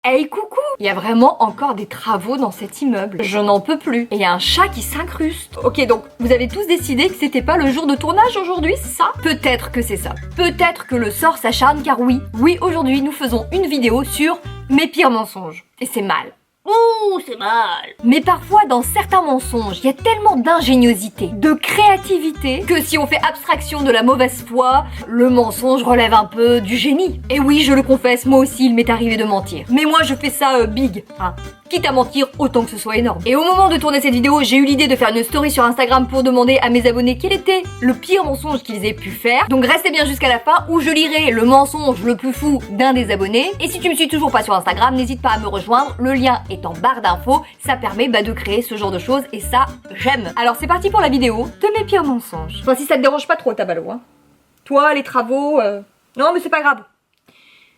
Hey coucou! Il y a vraiment encore des travaux dans cet immeuble. Je n'en peux plus. Et il y a un chat qui s'incruste. Ok, donc vous avez tous décidé que c'était pas le jour de tournage aujourd'hui, c'est ça? Peut-être que c'est ça. Peut-être que le sort s'acharne car oui, aujourd'hui nous faisons une vidéo sur mes pires mensonges. Et c'est mal. Ouh, c'est mal. Mais parfois, dans certains mensonges, il y a tellement d'ingéniosité, de créativité, que si on fait abstraction de la mauvaise foi, le mensonge relève un peu du génie. Et oui, je le confesse, moi aussi, il m'est arrivé de mentir. Mais moi, je fais ça big, hein. Quitte à mentir, autant que ce soit énorme. Et au moment de tourner cette vidéo, j'ai eu l'idée de faire une story sur Instagram pour demander à mes abonnés quel était le pire mensonge qu'ils aient pu faire. Donc restez bien jusqu'à la fin où je lirai le mensonge le plus fou d'un des abonnés. Et si tu me suis toujours pas sur Instagram, n'hésite pas à me rejoindre, le lien est en barre d'infos. Ça permet de créer ce genre de choses et ça, j'aime. Alors c'est parti pour la vidéo de mes pires mensonges. Enfin si ça te dérange pas trop ta ballot, hein. Toi, les travaux, non mais c'est pas grave.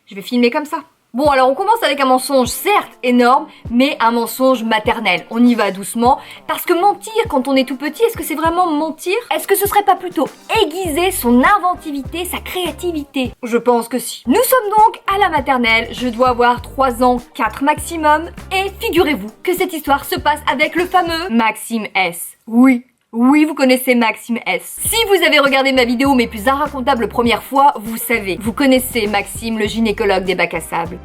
Je vais filmer comme ça. Bon alors on commence avec un mensonge certes énorme, mais un mensonge maternel. On y va doucement, parce que mentir quand on est tout petit, est-ce que c'est vraiment mentir? Est-ce que ce serait pas plutôt aiguiser son inventivité, sa créativité? Je pense que si. Nous sommes donc à la maternelle, je dois avoir 3 ans, 4 maximum, et figurez-vous que cette histoire se passe avec le fameux Maxime S. Oui, vous connaissez Maxime S. Si vous avez regardé ma vidéo Mes plus inracontables premières fois, vous savez. Vous connaissez Maxime, le gynécologue des bacs à sable.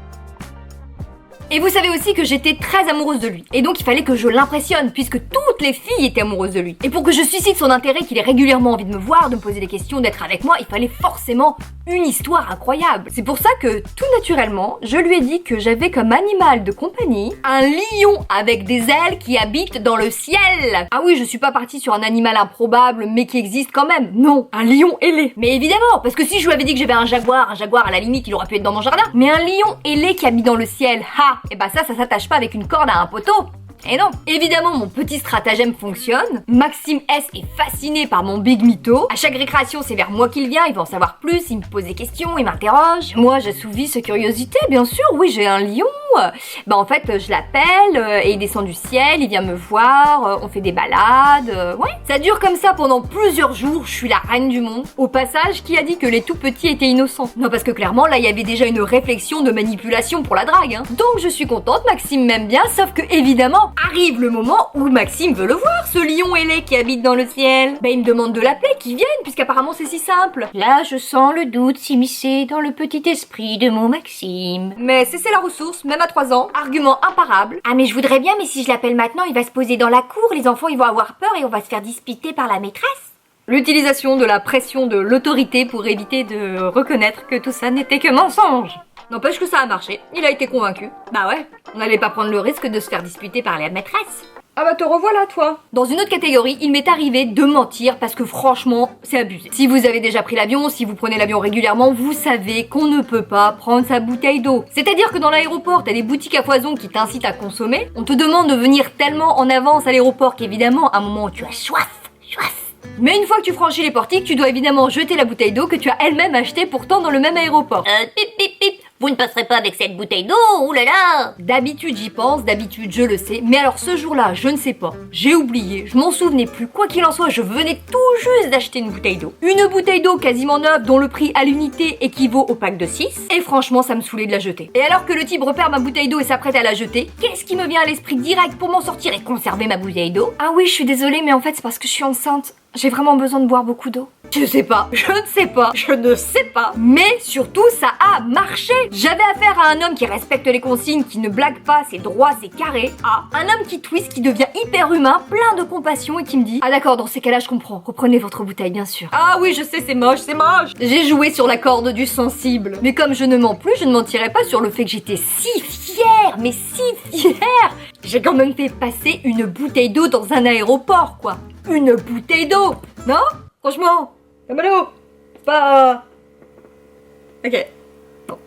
Et vous savez aussi que j'étais très amoureuse de lui. Et donc il fallait que je l'impressionne, puisque toutes les filles étaient amoureuses de lui. Et pour que je suscite son intérêt, qu'il ait régulièrement envie de me voir, de me poser des questions, d'être avec moi, il fallait forcément une histoire incroyable. C'est pour ça que, tout naturellement, je lui ai dit que j'avais comme animal de compagnie un lion avec des ailes qui habite dans le ciel. Ah oui, je suis pas partie sur un animal improbable, mais qui existe quand même. Non, un lion ailé. Mais évidemment, parce que si je lui avais dit que j'avais un jaguar à la limite, il aurait pu être dans mon jardin. Mais un lion ailé qui habite dans le ciel, et bah ça s'attache pas avec une corde à un poteau. Et non, évidemment mon petit stratagème fonctionne. Maxime S est fasciné par mon big mytho. À chaque récréation, c'est vers moi qu'il vient, il veut en savoir plus, il me pose des questions, il m'interroge. Moi, j'assouvis sa curiosité, bien sûr. Oui, j'ai un lion. Bah en fait, je l'appelle et il descend du ciel, il vient me voir, on fait des balades. Ouais, ça dure comme ça pendant plusieurs jours. Je suis la reine du monde. Au passage, qui a dit que les tout petits étaient innocents? Non, parce que clairement, là, il y avait déjà une réflexion de manipulation pour la drague, hein. Donc je suis contente, Maxime m'aime bien, sauf que évidemment, arrive le moment où Maxime veut le voir, ce lion ailé qui habite dans le ciel. Bah il me demande de l'appeler, qu'il vienne, puisqu'apparemment c'est si simple. Là, je sens le doute s'immiscer dans le petit esprit de mon Maxime. Mais c'est la ressource, même à 3 ans, argument imparable. Ah mais je voudrais bien, mais si je l'appelle maintenant, il va se poser dans la cour, les enfants ils vont avoir peur et on va se faire disputer par la maîtresse. L'utilisation de la pression de l'autorité pour éviter de reconnaître que tout ça n'était que mensonge. N'empêche que ça a marché, il a été convaincu. Bah ouais, on n'allait pas prendre le risque de se faire disputer par la maîtresse. Ah bah te revoilà toi. Dans une autre catégorie, il m'est arrivé de mentir parce que franchement, c'est abusé. Si vous avez déjà pris l'avion, si vous prenez l'avion régulièrement, vous savez qu'on ne peut pas prendre sa bouteille d'eau. C'est-à-dire que dans l'aéroport, t'as des boutiques à foison qui t'incitent à consommer. On te demande de venir tellement en avance à l'aéroport qu'évidemment, à un moment où tu as soif. Mais une fois que tu franchis les portiques, tu dois évidemment jeter la bouteille d'eau que tu as elle-même achetée pourtant dans le même aéroport. Pip, vous ne passerez pas avec cette bouteille d'eau, oulala. D'habitude j'y pense, d'habitude je le sais, mais alors ce jour-là, je ne sais pas. J'ai oublié, je m'en souvenais plus. Quoi qu'il en soit, je venais tout juste d'acheter une bouteille d'eau. Une bouteille d'eau quasiment neuve dont le prix à l'unité équivaut au pack de 6. Et franchement, ça me saoulait de la jeter. Et alors que le type repère ma bouteille d'eau et s'apprête à la jeter, qu'est-ce qui me vient à l'esprit direct pour m'en sortir et conserver ma bouteille d'eau? Ah oui, je suis désolée, mais en fait c'est parce que je suis enceinte. J'ai vraiment besoin de boire beaucoup d'eau. Je ne sais pas. Mais surtout, ça a marché. J'avais affaire à un homme qui respecte les consignes, qui ne blague pas, c'est droit, c'est carré. Un homme qui twist, qui devient hyper humain, plein de compassion et qui me dit: ah d'accord, dans ces cas-là, je comprends. Reprenez votre bouteille, bien sûr. Ah oui, je sais, c'est moche. J'ai joué sur la corde du sensible. Mais comme je ne mens plus, je ne mentirai pas sur le fait que j'étais si fière, mais si fière. J'ai quand même fait passer une bouteille d'eau dans un aéroport, quoi. Une bouteille d'eau, non? Franchement, pas... Ok. Bon.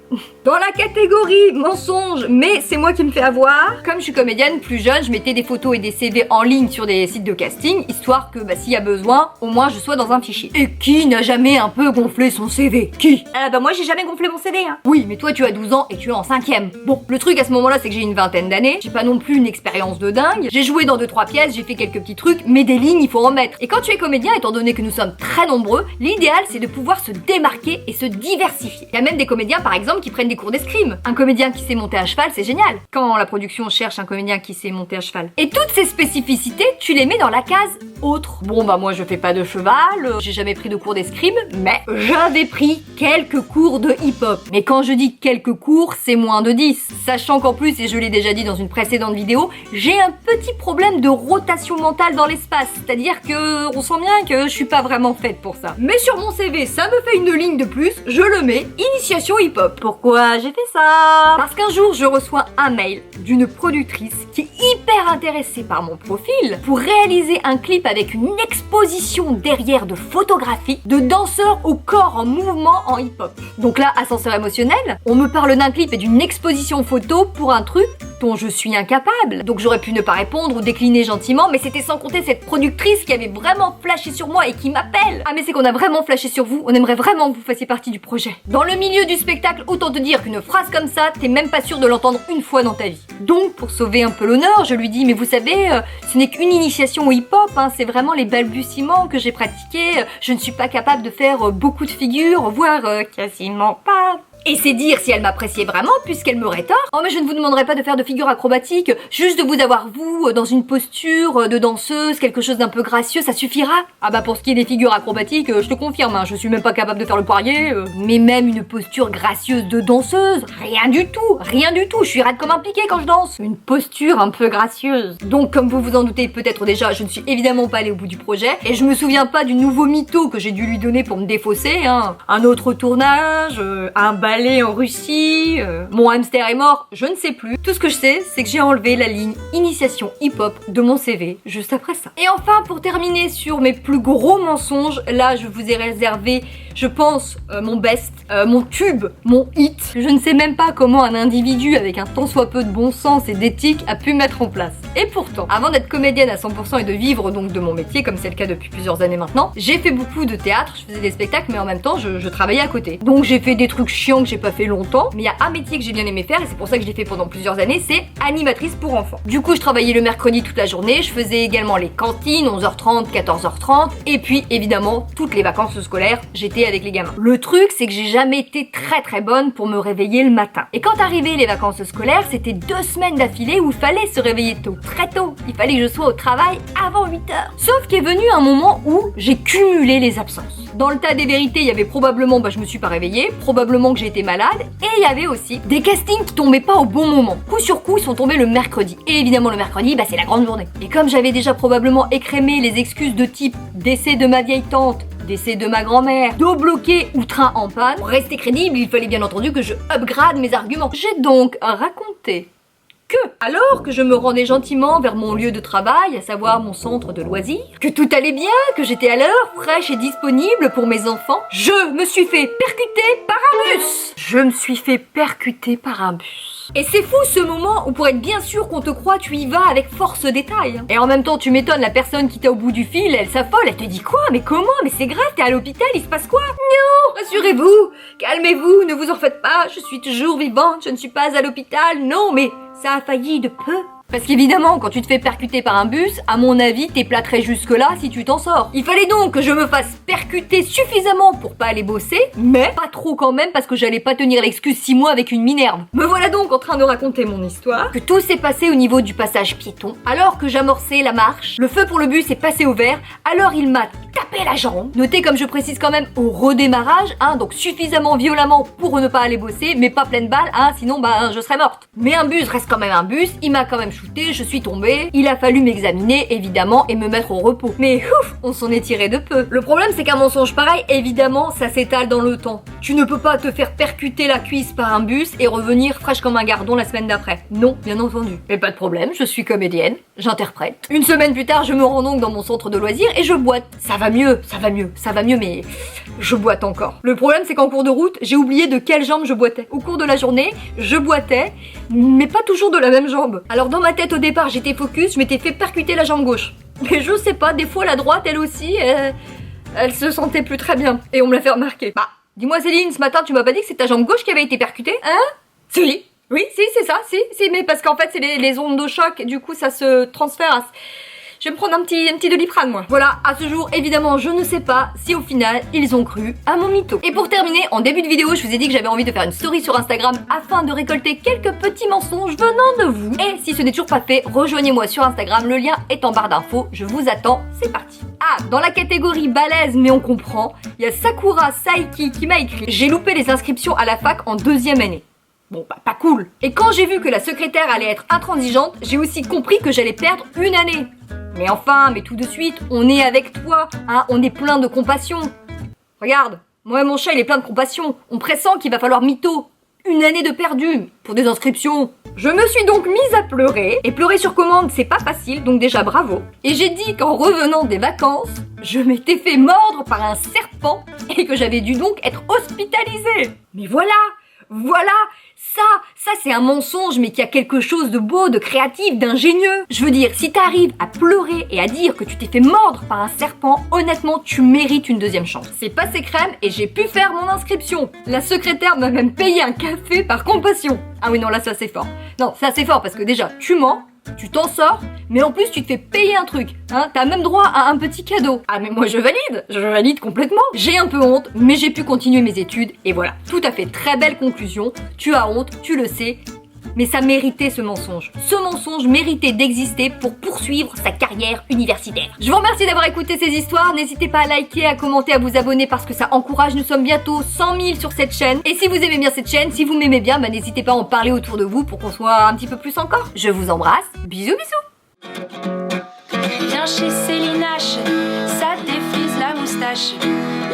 Dans la catégorie mensonge, mais c'est moi qui me fais avoir. Comme je suis comédienne, plus jeune, je mettais des photos et des CV en ligne sur des sites de casting, histoire que s'il y a besoin, au moins je sois dans un fichier. Et qui n'a jamais un peu gonflé son CV? Qui? Moi j'ai jamais gonflé mon CV, hein. Oui, mais toi tu as 12 ans et tu es en 5ème. Bon, le truc à ce moment-là, c'est que j'ai une vingtaine d'années, j'ai pas non plus une expérience de dingue, j'ai joué dans 2-3 pièces, j'ai fait quelques petits trucs, mais des lignes, il faut en mettre. Et quand tu es comédien, étant donné que nous sommes très nombreux, l'idéal c'est de pouvoir se démarquer et se diversifier. Il y a même des comédiens par exemple qui prennent des cours d'escrime. Un comédien qui sait monter à cheval, c'est génial. Quand la production cherche un comédien qui sait monter à cheval. Et toutes ces spécificités, tu les mets dans la case autre. Bon bah moi je fais pas de cheval, j'ai jamais pris de cours d'escrime, mais j'avais pris quelques cours de hip-hop. Mais quand je dis quelques cours, c'est moins de 10. Sachant qu'en plus, et je l'ai déjà dit dans une précédente vidéo, j'ai un petit problème de rotation mentale dans l'espace. C'est-à-dire que on sent bien que je suis pas vraiment faite pour ça. Mais sur mon CV, ça me fait une ligne de plus, je le mets, initiation hip-hop. Pourquoi j'ai fait ça? Parce qu'un jour, je reçois un mail d'une productrice qui est hyper intéressée par mon profil pour réaliser un clip avec une exposition derrière de photographies de danseurs au corps en mouvement en hip-hop. Donc là, ascenseur émotionnel, on me parle d'un clip et d'une exposition photo pour un truc dont je suis incapable. Donc j'aurais pu ne pas répondre ou décliner gentiment, mais c'était sans compter cette productrice qui avait vraiment flashé sur moi et qui m'appelle. Ah mais c'est qu'on a vraiment flashé sur vous, on aimerait vraiment que vous fassiez partie du projet. Dans le milieu du spectacle, autant te dire qu'une phrase comme ça, t'es même pas sûr de l'entendre une fois dans ta vie. Donc pour sauver un peu l'honneur, je lui dis mais vous savez, ce n'est qu'une initiation au hip-hop, hein, c'est vraiment les balbutiements que j'ai pratiqués, je ne suis pas capable de faire beaucoup de figures, voire quasiment pas. Et c'est dire si elle m'appréciait vraiment, puisqu'elle m'aurait tort. Oh mais je ne vous demanderai pas de faire de figures acrobatiques, juste de vous avoir vous dans une posture de danseuse, quelque chose d'un peu gracieux, ça suffira. Ah bah pour ce qui est des figures acrobatiques, je te confirme, hein, je suis même pas capable de faire le poirier. Mais même une posture gracieuse de danseuse, rien du tout, je suis raide comme un piquet quand je danse. Une posture un peu gracieuse. Donc comme vous vous en doutez peut-être déjà, je ne suis évidemment pas allée au bout du projet, et je me souviens pas du nouveau mytho que j'ai dû lui donner pour me défausser, hein. Un autre tournage, un ballet en Russie, mon hamster est mort, je ne sais plus. Tout ce que je sais, c'est que j'ai enlevé la ligne initiation hip-hop de mon CV juste après ça. Et enfin, pour terminer sur mes plus gros mensonges, là je vous ai réservé, je pense, mon best, mon tube, mon hit. Je ne sais même pas comment un individu avec un tant soit peu de bon sens et d'éthique a pu mettre en place. Et pourtant, avant d'être comédienne à 100% et de vivre donc de mon métier, comme c'est le cas depuis plusieurs années maintenant, j'ai fait beaucoup de théâtre, je faisais des spectacles, mais en même temps je travaillais à côté. Donc j'ai fait des trucs chiants que j'ai pas fait longtemps, mais il y a un métier que j'ai bien aimé faire et c'est pour ça que je l'ai fait pendant plusieurs années, c'est animatrice pour enfants. Du coup je travaillais le mercredi toute la journée, je faisais également les cantines, 11h30, 14h30, et puis évidemment toutes les vacances scolaires, j'étais avec les gamins. Le truc c'est que j'ai jamais été très bonne pour me réveiller le matin. Et quand arrivaient les vacances scolaires, c'était 2 semaines d'affilée où il fallait se réveiller tôt, très tôt. Il fallait que je sois au travail avant 8h. Sauf qu'est venu un moment où j'ai cumulé les absences. Dans le tas des vérités, il y avait probablement, je me suis pas réveillée, probablement que j'ai été malade, et il y avait aussi des castings qui tombaient pas au bon moment. Coup sur coup, ils sont tombés le mercredi. Et évidemment, le mercredi, c'est la grande journée. Et comme j'avais déjà probablement écrémé les excuses de type décès de ma vieille tante, décès de ma grand-mère, dos bloqué ou train en panne, pour rester crédible, il fallait bien entendu que je upgrade mes arguments. J'ai donc raconté que, alors que je me rendais gentiment vers mon lieu de travail, à savoir mon centre de loisirs, que tout allait bien, que j'étais à l'heure, fraîche et disponible pour mes enfants, je me suis fait percuter par un bus. Je me suis fait percuter par un bus. Et c'est fou ce moment où pour être bien sûr qu'on te croit, tu y vas avec force détail. Et en même temps, tu m'étonnes, la personne qui t'est au bout du fil, elle s'affole, elle te dit quoi? Mais comment? Mais c'est grave, t'es à l'hôpital, il se passe quoi? Non, rassurez-vous, calmez-vous, ne vous en faites pas, je suis toujours vivante, je ne suis pas à l'hôpital, non, mais ça a failli de peu. Parce qu'évidemment, quand tu te fais percuter par un bus, à mon avis, t'es plâtré jusque-là si tu t'en sors. Il fallait donc que je me fasse percuter suffisamment pour pas aller bosser, mais pas trop quand même parce que j'allais pas tenir l'excuse 6 mois avec une minerve. Me voilà donc en train de raconter mon histoire, que tout s'est passé au niveau du passage piéton. Alors que j'amorçais la marche, le feu pour le bus est passé au vert, alors il m'a tapé la jambe. Notez comme je précise quand même au redémarrage, donc suffisamment violemment pour ne pas aller bosser, mais pas pleine balle, sinon je serais morte. Mais un bus reste quand même un bus, il m'a quand même je suis tombée, il a fallu m'examiner évidemment et me mettre au repos. Mais ouf, on s'en est tiré de peu. Le problème c'est qu'un mensonge pareil, évidemment, ça s'étale dans le temps. Tu ne peux pas te faire percuter la cuisse par un bus et revenir fraîche comme un gardon la semaine d'après. Non, bien entendu. Mais pas de problème, je suis comédienne, j'interprète. Une semaine plus tard, je me rends donc dans mon centre de loisirs et je boite. Ça va mieux, mais je boite encore. Le problème c'est qu'en cours de route, j'ai oublié de quelle jambe je boitais. Au cours de la journée, je boitais, mais pas toujours de la même jambe. Alors dans ma tête au départ, j'étais focus, je m'étais fait percuter la jambe gauche. Mais je sais pas, des fois la droite, elle aussi, elle se sentait plus très bien. Et on me l'a fait remarquer. Dis-moi Céline, ce matin tu m'as pas dit que c'est ta jambe gauche qui avait été percutée? Si. Oui, si, c'est ça, si, mais parce qu'en fait c'est les ondes de choc, du coup ça se transfère à... je vais me prendre un petit Doliprane moi. Voilà, à ce jour, évidemment, je ne sais pas si au final, ils ont cru à mon mytho. Et pour terminer, en début de vidéo, je vous ai dit que j'avais envie de faire une story sur Instagram afin de récolter quelques petits mensonges venant de vous. Et si ce n'est toujours pas fait, rejoignez-moi sur Instagram, le lien est en barre d'infos, je vous attends, c'est parti. Ah, dans la catégorie balèze mais on comprend, il y a Sakura Saiki qui m'a écrit: j'ai loupé les inscriptions à la fac en 2e année. Bon, bah, pas cool. Et quand j'ai vu que la secrétaire allait être intransigeante, j'ai aussi compris que j'allais perdre une année. Mais enfin, mais tout de suite, on est avec toi, hein, on est plein de compassion. Regarde, moi et mon chat, il est plein de compassion. On pressent qu'il va falloir mytho. Une année de perdu pour des inscriptions. Je me suis donc mise à pleurer, et pleurer sur commande, c'est pas facile, donc déjà bravo. Et j'ai dit qu'en revenant des vacances, je m'étais fait mordre par un serpent et que j'avais dû donc être hospitalisée. Mais voilà, ça c'est un mensonge mais qui a quelque chose de beau, de créatif, d'ingénieux. Je veux dire, si t'arrives à pleurer et à dire que tu t'es fait mordre par un serpent, honnêtement, tu mérites une 2e chance. C'est passé crème et j'ai pu faire mon inscription. La secrétaire m'a même payé un café par compassion. Ah oui, non, là, ça c'est fort. Non, ça c'est fort parce que déjà, tu mens, tu t'en sors, mais en plus tu te fais payer un truc, hein, t'as même droit à un petit cadeau. Ah mais moi je valide complètement. J'ai un peu honte, mais j'ai pu continuer mes études, et voilà. Tout à fait, très belle conclusion, tu as honte, tu le sais, mais ça méritait ce mensonge. Ce mensonge méritait d'exister pour poursuivre sa carrière universitaire. Je vous remercie d'avoir écouté ces histoires, n'hésitez pas à liker, à commenter, à vous abonner parce que ça encourage, nous sommes bientôt 100 000 sur cette chaîne. Et si vous aimez bien cette chaîne, si vous m'aimez bien, bah n'hésitez pas à en parler autour de vous pour qu'on soit un petit peu plus encore. Je vous embrasse, bisous bisous. Viens chez Céline H, ça défrise la moustache.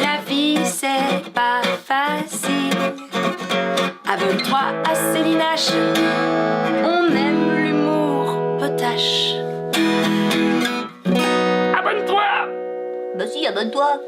La vie c'est pas facile. Abonne-toi à Céline H, on aime l'humour potache. Abonne-toi! Bah si, abonne-toi.